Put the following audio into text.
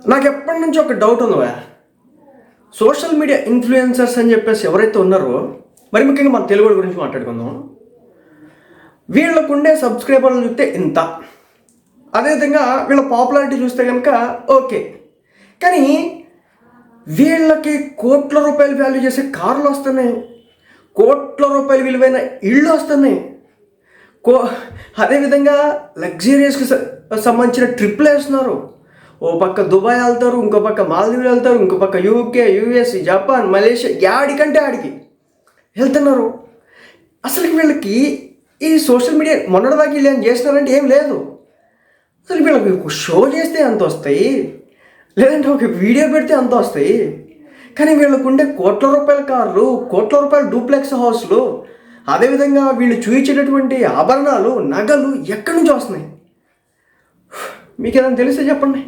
నాకు ఎప్పటి నుంచి ఒక డౌట్ ఉందా, సోషల్ మీడియా ఇన్ఫ్లుయెన్సర్స్ అని చెప్పేసి ఎవరైతే ఉన్నారో, మరి ముఖ్యంగా మన తెలుగు గురించి మాట్లాడుకుందాం. వీళ్ళకుండే సబ్స్క్రైబర్లు చూస్తే ఇంత, అదేవిధంగా వీళ్ళ పాపులారిటీ చూస్తే కనుక ఓకే. కానీ వీళ్ళకి కోట్ల రూపాయలు వాల్యూ చేసే కార్లు వస్తున్నాయి, కోట్ల రూపాయలు విలువైన ఇళ్ళు వస్తున్నాయి, అదేవిధంగా లగ్జరియస్కి సంబంధించిన ట్రిప్లు వేస్తున్నారు. ఓ పక్క దుబాయ్ వెళ్తారు, ఇంకో పక్క మాల్దీవులు వెళ్తారు, ఇంకో పక్క యూకే, యూఎస్, జపాన్, మలేషియా, యాడికంటే ఆడికి వెళ్తున్నారు. అసలు వీళ్ళకి ఈ సోషల్ మీడియా మొన్నటిదాకా వీళ్ళు ఏం చేస్తున్నారంటే ఏం లేదు. అసలు వీళ్ళకి ఒక షో చేస్తే అంత వస్తాయి, లేదంటే ఒక వీడియో పెడితే అంత వస్తాయి. కానీ వీళ్ళకు ఉండే కోట్ల రూపాయల కార్లు, కోట్ల రూపాయల డూప్లెక్స్ హౌస్లు, అదేవిధంగా వీళ్ళు చూయించేటటువంటి ఆభరణాలు, నగలు ఎక్కడి నుంచి వస్తున్నాయి? మీకు ఏదైనా తెలిస్తే చెప్పండి.